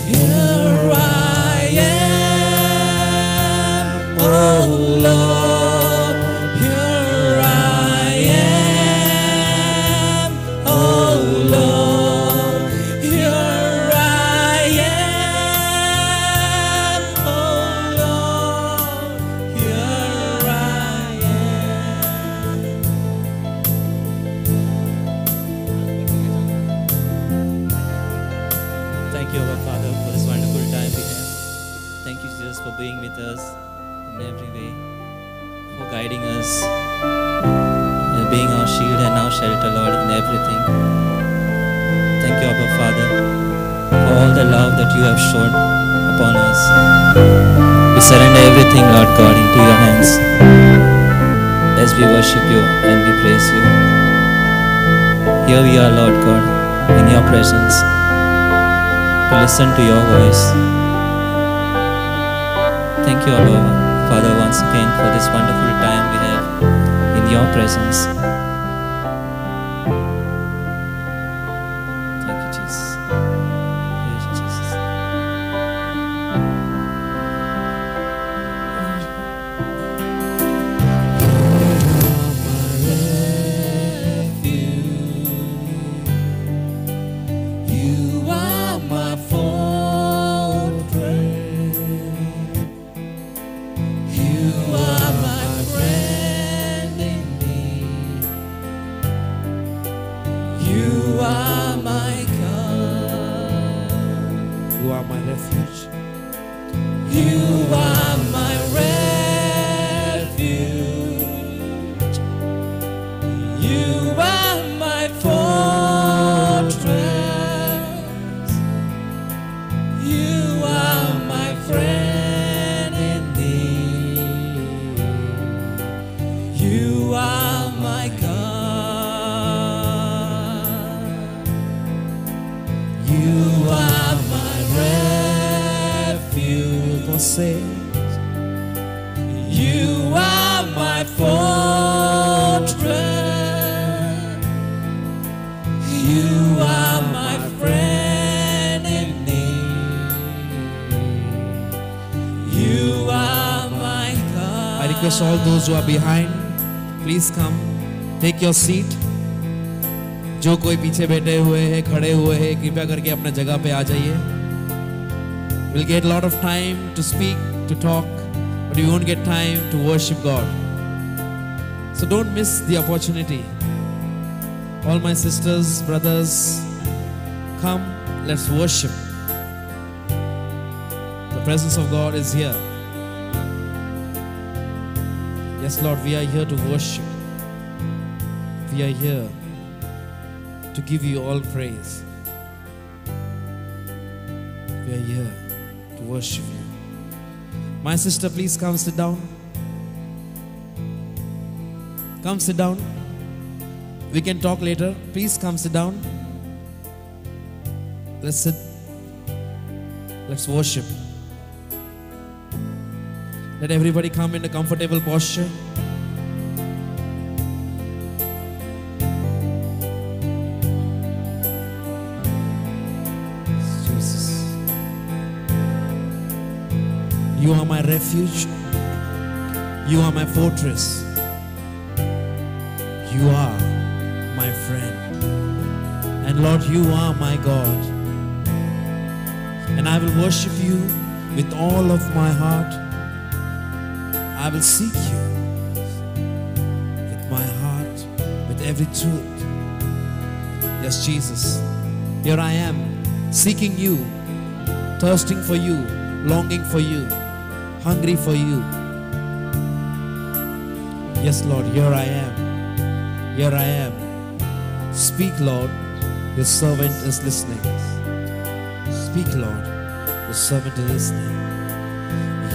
Here I am, oh Lord. Here I am, oh Lord. Here I am, oh Lord. Here I am. Thank you, our Father, for this wonderful time we have. Thank you, Jesus, for being with us in every way, for guiding us, and being our shield and our shelter, Lord, in everything. Thank you, Abba Father, for all the love that you have shown upon us. We surrender everything, Lord God, into your hands as we worship you and we praise you. Here we are, Lord God, in your presence, to listen to your voice. Thank you, Abba Father, once again for this wonderful time we have in your presence. Thank you, Jesus. Praise you, Jesus. You are my fortress. You are my friend in need. You are my God. You are my refuge. You are my refuge. You are my fortress. You are my friend in need. You are my God. You are my refuge. Come say, You are my fortress. You are my friend in need. You are my God. I request all those who are behind, please come, take your seat. जो कोई पीछे बैठे हुए हैं, खड़े हुए हैं, कृपया करके अपने जगह पे आ जाइए. We'll get a lot of time to speak, to talk, but we won't get time to worship God. So don't miss the opportunity. All my sisters, brothers, come, let's worship. The presence of God is here. Yes, Lord, we are here to worship. We are here to give you all praise. We are here to worship you. My sister, please come sit down. Come sit down. We can talk later. Please come sit down. Let's sit. Let's worship. Let everybody come in a comfortable posture. Jesus. You are my refuge. You are my fortress. You are my friend. And Lord, you are my God. And I will worship you with all of my heart. I will seek you with my heart, with every truth. Yes, Jesus. Here I am, seeking you, thirsting for you, longing for you, hungry for you. Yes, Lord, here I am. Here I am. Speak, Lord. Your servant is listening. Speak, Lord. Your servant is listening.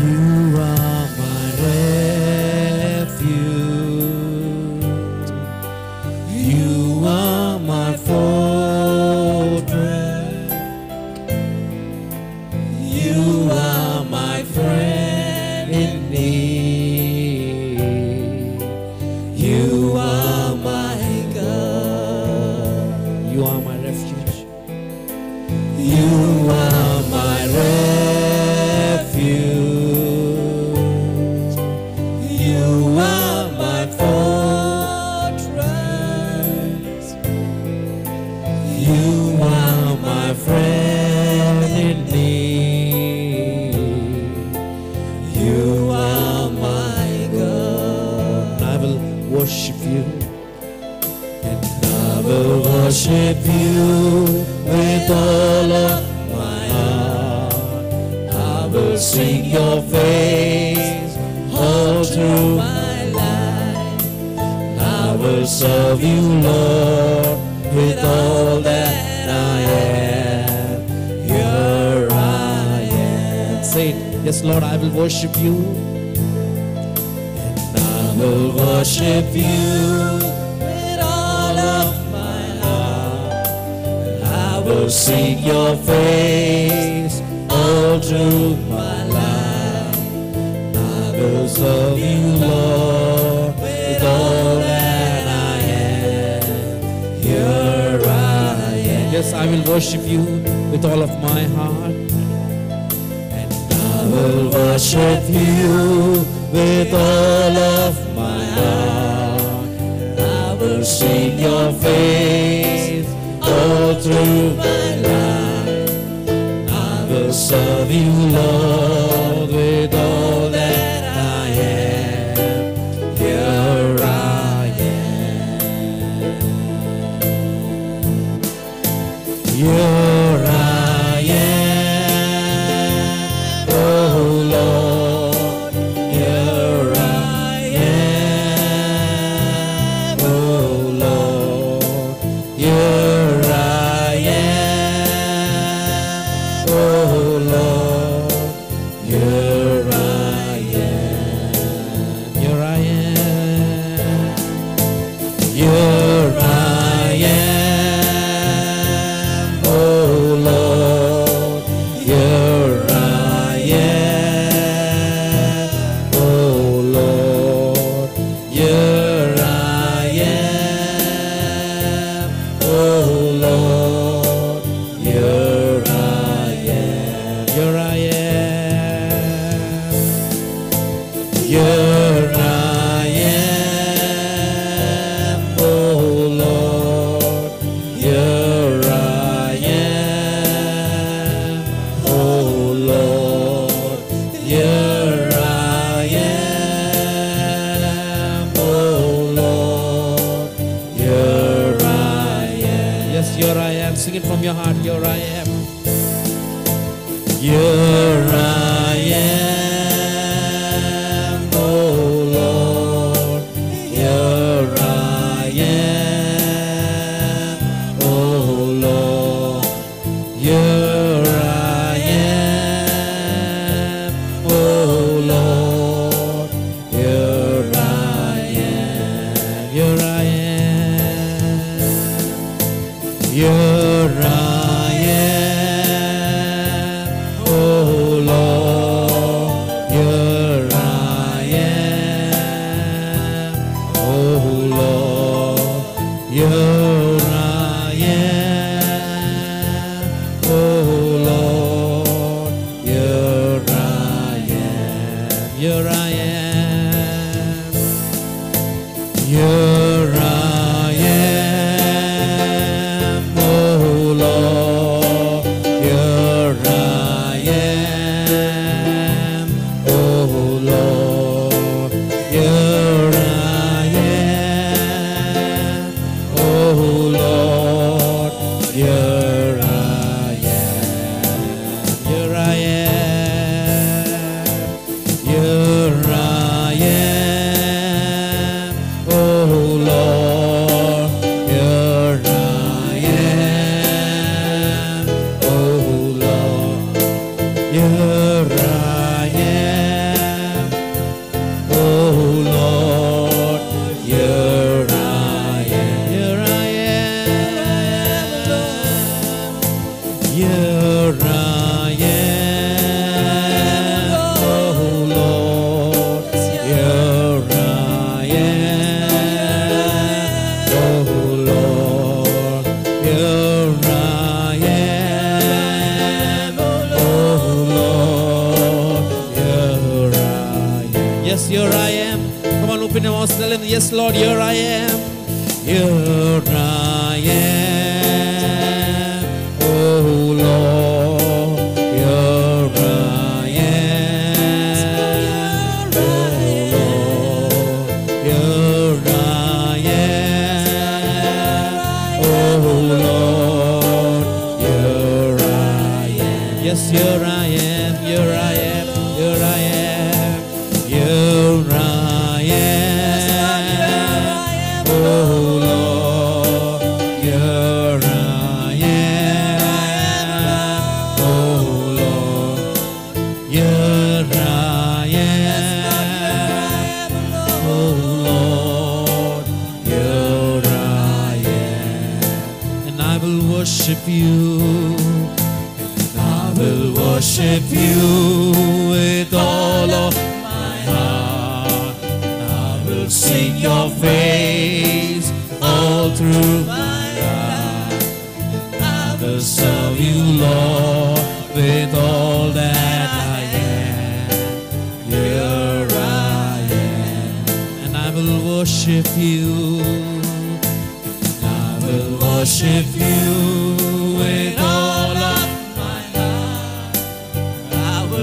You are my refuge. You are my fortress. You are my friend in need. You are my God. You are my refuge. You are my You are my friend in need. You are my God. I will worship you. And I will worship you with all of my heart. I will sing your praise all through my life. I will serve you, Lord, with all that I am. Here I am. Say it. Yes, Lord, I will worship you. And I will worship you with all of my heart. And I will sing your praise all through my life. I will serve you, Lord, with all that I am. Here I am. Yes, I will worship you with all of my heart. And I will worship you with all of my heart. I will sing your praise all through my life. I will serve you, Lord, with all that I am. Here I am. Here I am, oh Lord. Here I am, oh Lord. Here I am, oh Lord. Here I am. Here I am. Here I am, oh Lord. Here I am, oh Lord. Here I am, oh Lord. Here I am. Here I am. Here I am, oh Lord. Here I am, oh Lord. Here I am, oh Lord. Here I am. Yes, here I am. Sing it from your heart. Here I am. Here I am, oh Lord. Here I am, oh Lord. Here I am, oh Lord. Here I am. Here I am. Here I am, oh Lord. Here I am, oh Lord. Here I am, oh Lord. Here I am. Here I am. Here I am, oh Lord. Here I am, oh Lord. Here I am, oh Lord. Here I am. Here I am. Here I am, oh Lord. Here I am, oh Lord. Here I am, oh Lord. Here I am. Here I am. Here I am, oh Lord. Here I am, oh Lord. Here I am, oh Lord. Here I am. Yes, here I am. Come on, open your mouth, tell him, yes, Lord, here I am. Here I am. Yes, here I am, here I am, here I am, here I am. Oh Lord, here I am. Oh Lord, here I am. Oh Lord, here I am. And I will worship you. I will worship you with all of my heart. I will seek your face all through my life. I will serve you, Lord, with all that I am. Here I am. And I will worship you. I will worship you with all of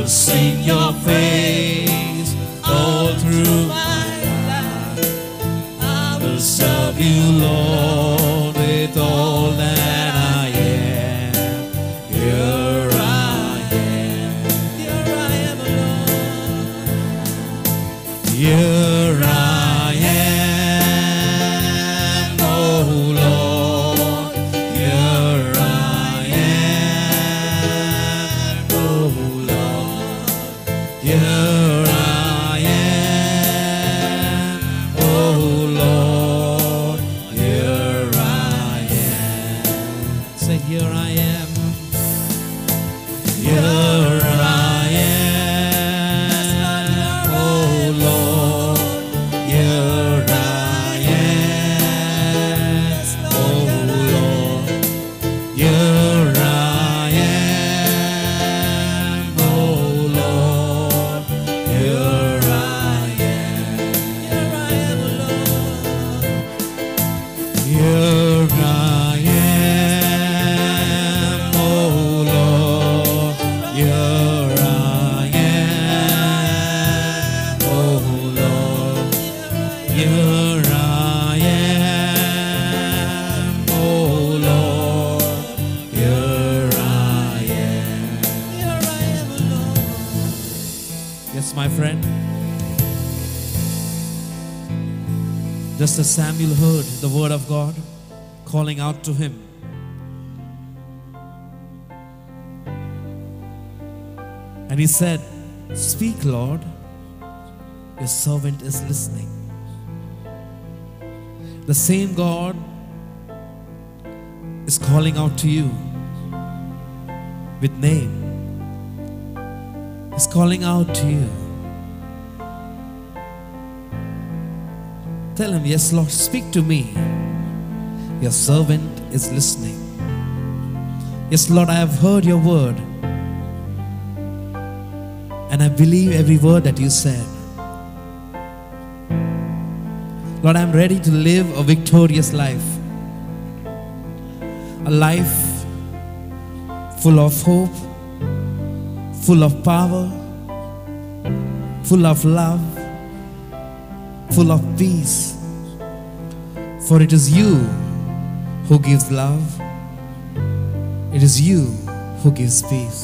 seek your face all through my life. I will serve you, Lord, with all that I am. Here I am. Here I am alone. Here I am, oh Lord. Here I am, oh Lord. Here I am, oh Lord, here I am. Say, here I am. Here I am, oh Lord, here I am, oh Lord, here I am, oh Lord. Here I am, Lord. Here I am, oh Lord. Here I am, oh Lord. Here I am, oh Lord. Here I am. Here I am, Lord. Yes, my friend. Just as Samuel heard the word of God calling out to him, and he said, "Speak, Lord, your servant is listening." The same God is calling out to you with name. He's calling out to you. Tell him, "Yes, Lord, speak to me. Your servant is listening. Yes, Lord, I have heard your word, and I believe every word that you said. Lord, I'm ready to live a victorious life, a life full of hope, full of power, full of love, full of peace. For it is you who gives love. It is you who gives peace."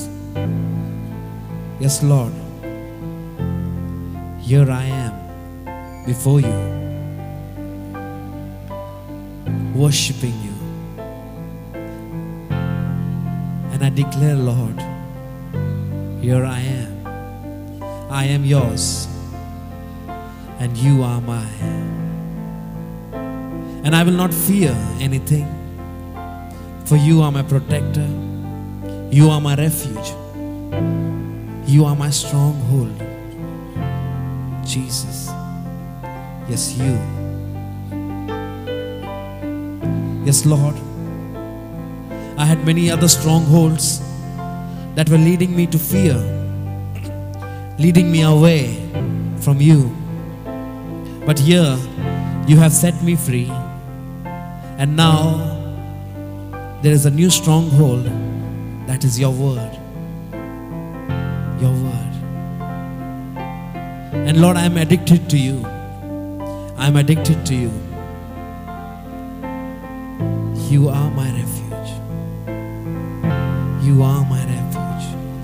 Yes, Lord, here I am before you, worshiping you. And I declare, Lord, here I am. I am yours, and you are mine. And I will not fear anything, for you are my protector. You are my refuge. You are my stronghold. Jesus. Yes, you. Yes, Lord. I had many other strongholds that were leading me to fear, leading me away from you. But here, you have set me free. And now, there is a new stronghold. That is your word. Your word. And Lord, I am addicted to you. I am addicted to you. You are my refuge. You are my refuge.